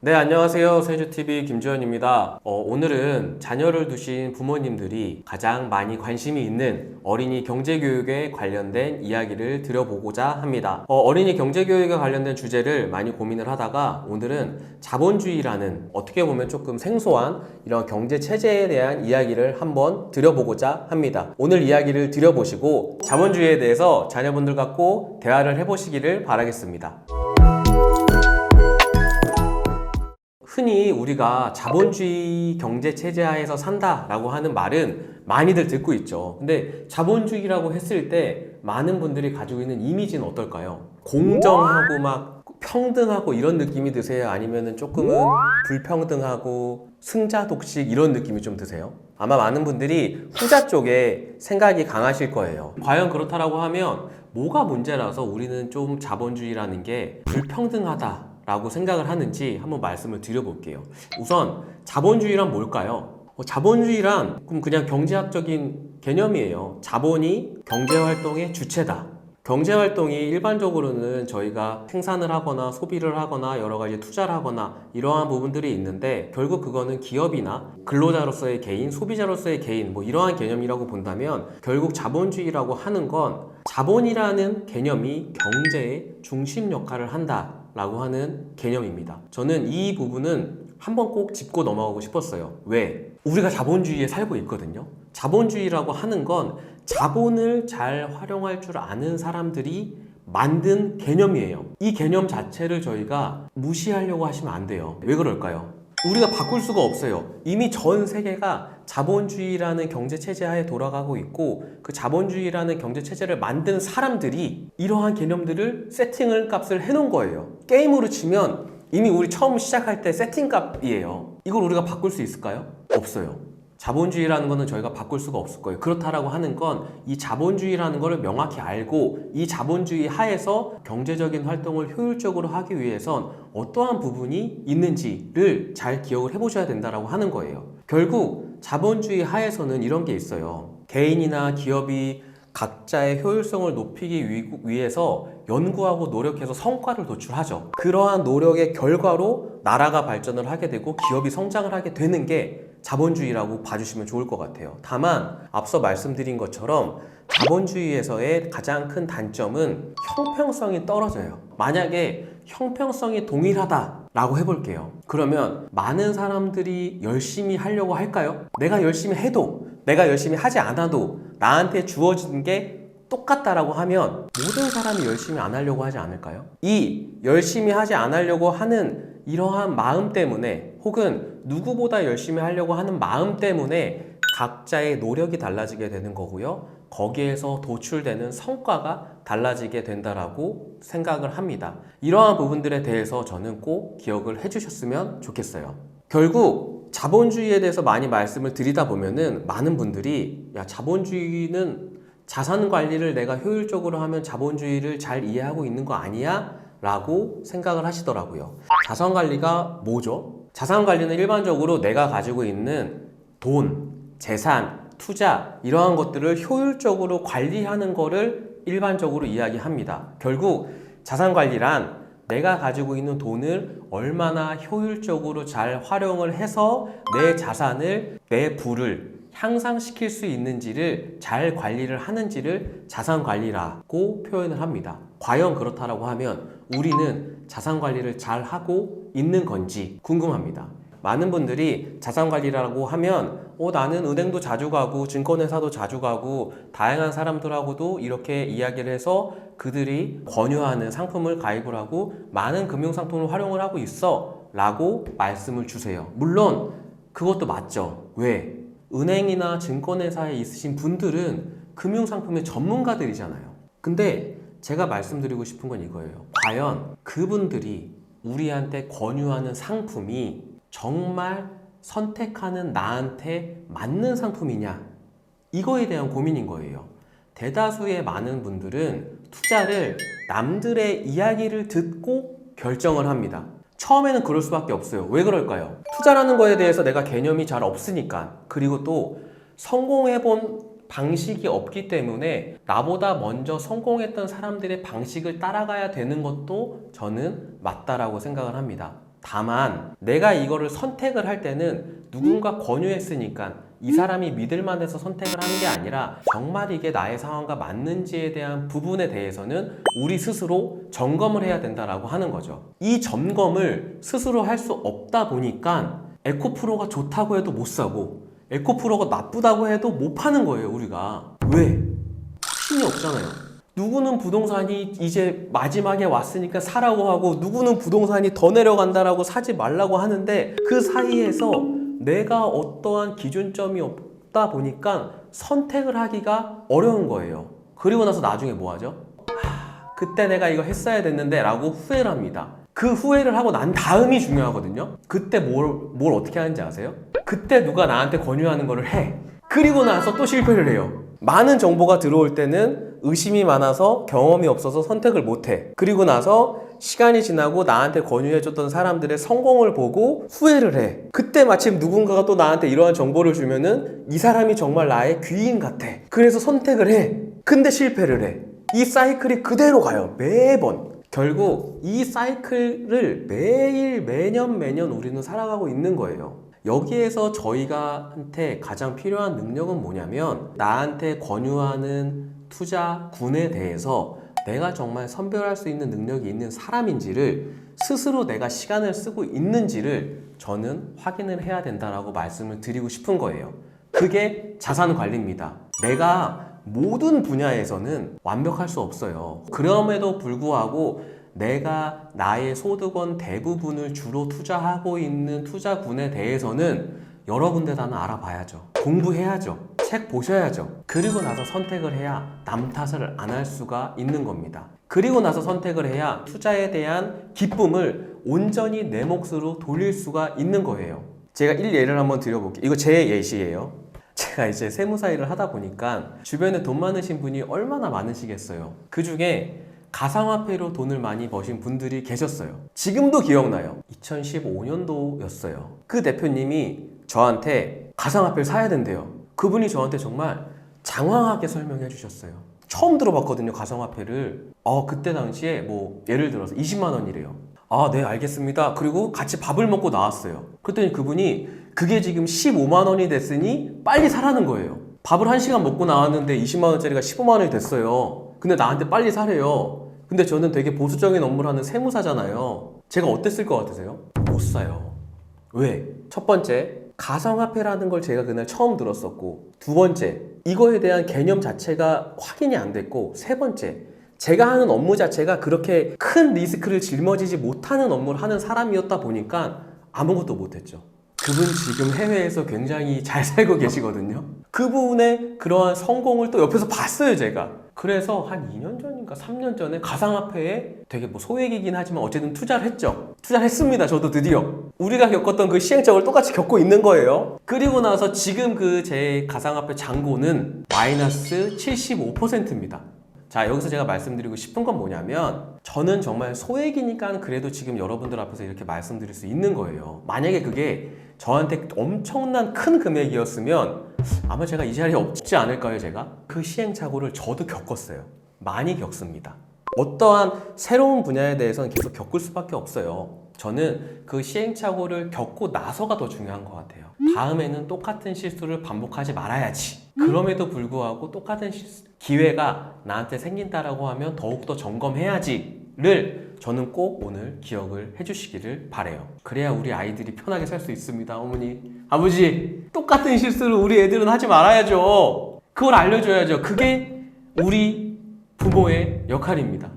네, 안녕하세요. 세주TV 김주현입니다. 오늘은 자녀를 두신 부모님들이 가장 많이 관심이 있는 어린이 경제교육에 관련된 이야기를 드려보고자 합니다. 어린이 경제교육에 관련된 주제를 많이 고민을 하다가 오늘은 자본주의라는 어떻게 보면 조금 생소한 이런 경제체제에 대한 이야기를 한번 드려보고자 합니다. 오늘 이야기를 드려보시고 자본주의에 대해서 자녀분들 갖고 대화를 해보시기를 바라겠습니다. 흔히 우리가 자본주의 경제체제 하에서 산다라고 하는 말은 많이들 듣고 있죠. 근데 자본주의라고 했을 때 많은 분들이 가지고 있는 이미지는 어떨까요? 공정하고 막 평등하고 이런 느낌이 드세요? 아니면은 조금은 불평등하고 승자독식 이런 느낌이 좀 드세요? 아마 많은 분들이 후자 쪽에 생각이 강하실 거예요. 과연 그렇다라고 하면 뭐가 문제라서 우리는 좀 자본주의라는 게 불평등하다 라고 생각을 하는지 한번 말씀을 드려볼게요. 우선 자본주의란 뭘까요? 자본주의란 그냥 경제학적인 개념이에요. 자본이 경제활동의 주체다. 경제활동이 일반적으로는 저희가 생산을 하거나 소비를 하거나 여러 가지 투자를 하거나 이러한 부분들이 있는데 결국 그거는 기업이나 근로자로서의 개인, 소비자로서의 개인 이러한 개념이라고 본다면 결국 자본주의라고 하는 건 자본이라는 개념이 경제의 중심 역할을 한다 라고 하는 개념입니다. 저는 이 부분은 한번 꼭 짚고 넘어가고 싶었어요. 왜? 우리가 자본주의에 살고 있거든요. 자본주의라고 하는 건 자본을 잘 활용할 줄 아는 사람들이 만든 개념이에요. 이 개념 자체를 저희가 무시하려고 하시면 안 돼요. 왜 그럴까요? 우리가 바꿀 수가 없어요. 이미 전 세계가 자본주의라는 경제체제 하에 돌아가고 있고 그 자본주의라는 경제체제를 만든 사람들이 이러한 개념들을 세팅을 값을 해놓은 거예요. 게임으로 치면 이미 우리 처음 시작할 때 세팅 값이에요. 이걸 우리가 바꿀 수 있을까요? 없어요. 자본주의라는 거는 저희가 바꿀 수가 없을 거예요. 그렇다라고 하는 건 이 자본주의라는 거를 명확히 알고 이 자본주의 하에서 경제적인 활동을 효율적으로 하기 위해선 어떠한 부분이 있는지를 잘 기억을 해보셔야 된다라고 하는 거예요. 결국 자본주의 하에서는 이런 게 있어요. 개인이나 기업이 각자의 효율성을 높이기 위해서 연구하고 노력해서 성과를 도출하죠. 그러한 노력의 결과로 나라가 발전을 하게 되고 기업이 성장을 하게 되는 게 자본주의라고 봐주시면 좋을 것 같아요. 다만 앞서 말씀드린 것처럼 자본주의에서의 가장 큰 단점은 형평성이 떨어져요. 만약에 형평성이 동일하다라고 해볼게요. 그러면 많은 사람들이 열심히 하려고 할까요? 내가 열심히 해도 내가 열심히 하지 않아도 나한테 주어진 게 똑같다라고 하면 모든 사람이 열심히 안 하려고 하지 않을까요? 이 열심히 하지 않으려고 하는 이러한 마음 때문에 혹은 누구보다 열심히 하려고 하는 마음 때문에 각자의 노력이 달라지게 되는 거고요. 거기에서 도출되는 성과가 달라지게 된다라고 생각을 합니다. 이러한 부분들에 대해서 저는 꼭 기억을 해주셨으면 좋겠어요. 결국 자본주의에 대해서 많이 말씀을 드리다 보면은 많은 분들이 야, 자본주의는 자산 관리를 내가 효율적으로 하면 자본주의를 잘 이해하고 있는 거 아니야? 라고 생각을 하시더라고요. 자산 관리가 뭐죠? 자산 관리는 일반적으로 내가 가지고 있는 돈, 재산, 투자 이러한 것들을 효율적으로 관리하는 거를 일반적으로 이야기합니다. 결국 자산 관리란 내가 가지고 있는 돈을 얼마나 효율적으로 잘 활용을 해서 내 자산을, 내 부를 향상시킬 수 있는지를 잘 관리를 하는지를 자산 관리라고 표현을 합니다. 과연 그렇다라고 하면 우리는 자산 관리를 잘 하고 있는 건지 궁금합니다. 많은 분들이 자산 관리라고 하면 나는 은행도 자주 가고 증권회사도 자주 가고 다양한 사람들하고도 이렇게 이야기를 해서 그들이 권유하는 상품을 가입을 하고 많은 금융상품을 활용을 하고 있어 라고 말씀을 주세요. 물론 그것도 맞죠. 왜? 은행이나 증권회사에 있으신 분들은 금융상품의 전문가들이잖아요. 근데 제가 말씀드리고 싶은 건 이거예요. 과연 그분들이 우리한테 권유하는 상품이 정말 선택하는 나한테 맞는 상품이냐? 이거에 대한 고민인 거예요. 대다수의 많은 분들은 투자를 남들의 이야기를 듣고 결정을 합니다. 처음에는 그럴 수밖에 없어요. 왜 그럴까요? 투자라는 거에 대해서 내가 개념이 잘 없으니까. 그리고 또 성공해본 방식이 없기 때문에 나보다 먼저 성공했던 사람들의 방식을 따라가야 되는 것도 저는 맞다라고 생각을 합니다. 다만 내가 이거를 선택을 할 때는 누군가 권유했으니까 이 사람이 믿을만해서 선택을 한 게 아니라 정말 이게 나의 상황과 맞는지에 대한 부분에 대해서는 우리 스스로 점검을 해야 된다라고 하는 거죠. 이 점검을 스스로 할 수 없다 보니까 에코프로가 좋다고 해도 못 사고 에코프로가 나쁘다고 해도 못 파는 거예요, 우리가. 왜? 확신이 없잖아요. 누구는 부동산이 이제 마지막에 왔으니까 사라고 하고 누구는 부동산이 더 내려간다라고 사지 말라고 하는데 그 사이에서 내가 어떠한 기준점이 없다 보니까 선택을 하기가 어려운 거예요. 그리고 나서 나중에 뭐 하죠? 그때 내가 이거 했어야 됐는데 라고 후회를 합니다. 그 후회를 하고 난 다음이 중요하거든요. 그때 뭘 어떻게 하는지 아세요? 그때 누가 나한테 권유하는 거를 해. 그리고 나서 또 실패를 해요. 많은 정보가 들어올 때는 의심이 많아서 경험이 없어서 선택을 못해. 그리고 나서 시간이 지나고 나한테 권유해줬던 사람들의 성공을 보고 후회를 해. 그때 마침 누군가가 또 나한테 이러한 정보를 주면은 이 사람이 정말 나의 귀인 같아. 그래서 선택을 해. 근데 실패를 해. 이 사이클이 그대로 가요. 매번. 결국 이 사이클을 매일 매년 우리는 살아가고 있는 거예요. 여기에서 저희가한테 가장 필요한 능력은 뭐냐면 나한테 권유하는 투자군에 대해서 내가 정말 선별할 수 있는 능력이 있는 사람인지를 스스로 내가 시간을 쓰고 있는지를 저는 확인을 해야 된다라고 말씀을 드리고 싶은 거예요. 그게 자산 관리입니다. 내가 모든 분야에서는 완벽할 수 없어요. 그럼에도 불구하고 내가 나의 소득원 대부분을 주로 투자하고 있는 투자군에 대해서는 여러 군데 다 알아봐야죠. 공부해야죠. 책 보셔야죠. 그리고 나서 선택을 해야 남 탓을 안 할 수가 있는 겁니다. 그리고 나서 선택을 해야 투자에 대한 기쁨을 온전히 내 몫으로 돌릴 수가 있는 거예요. 제가 예를 한번 드려볼게요. 이거 제 예시예요. 제가 이제 세무사 일을 하다 보니까 주변에 돈 많으신 분이 얼마나 많으시겠어요. 그 중에 가상화폐로 돈을 많이 버신 분들이 계셨어요. 지금도 기억나요. 2015년도였어요. 그 대표님이 저한테 가상화폐를 사야 된대요. 그분이 저한테 정말 장황하게 설명해 주셨어요. 처음 들어봤거든요, 가상화폐를. 그때 당시에 뭐 예를 들어서 20만 원이래요. 네, 알겠습니다. 그리고 같이 밥을 먹고 나왔어요. 그랬더니 그분이 그게 지금 15만 원이 됐으니 빨리 사라는 거예요. 밥을 1시간 먹고 나왔는데 20만 원짜리가 15만 원이 됐어요. 근데 나한테 빨리 사래요. 근데 저는 되게 보수적인 업무를 하는 세무사잖아요. 제가 어땠을 것 같으세요? 못 사요. 왜? 첫 번째, 가상화폐라는 걸 제가 그날 처음 들었었고, 두 번째, 이거에 대한 개념 자체가 확인이 안 됐고, 세 번째, 제가 하는 업무 자체가 그렇게 큰 리스크를 짊어지지 못하는 업무를 하는 사람이었다 보니까 아무것도 못했죠. 그분 지금 해외에서 굉장히 잘 살고 계시거든요. 그분의 그러한 성공을 또 옆에서 봤어요, 제가. 그래서 한 2년 전인가 3년 전에 가상화폐에 되게 뭐 소액이긴 하지만 어쨌든 투자를 했죠. 투자를 했습니다. 저도 드디어. 우리가 겪었던 그 시행착오를 똑같이 겪고 있는 거예요. 그리고 나서 지금 그 제 가상화폐 잔고는 마이너스 75%입니다. 자, 여기서 제가 말씀드리고 싶은 건 뭐냐면 저는 정말 소액이니까 그래도 지금 여러분들 앞에서 이렇게 말씀드릴 수 있는 거예요. 만약에 그게 저한테 엄청난 큰 금액이었으면 아마 제가 이 자리에 없지 않을까요, 제가? 그 시행착오를 저도 겪었어요. 많이 겪습니다. 어떠한 새로운 분야에 대해서는 계속 겪을 수밖에 없어요. 저는 그 시행착오를 겪고 나서가 더 중요한 것 같아요. 다음에는 똑같은 실수를 반복하지 말아야지. 그럼에도 불구하고 똑같은 기회가 나한테 생긴다라고 하면 더욱더 점검해야지를 저는 꼭 오늘 기억을 해주시기를 바래요. 그래야 우리 아이들이 편하게 살 수 있습니다. 어머니, 아버지, 똑같은 실수를 우리 애들은 하지 말아야죠. 그걸 알려줘야죠. 그게 우리 부모의 역할입니다.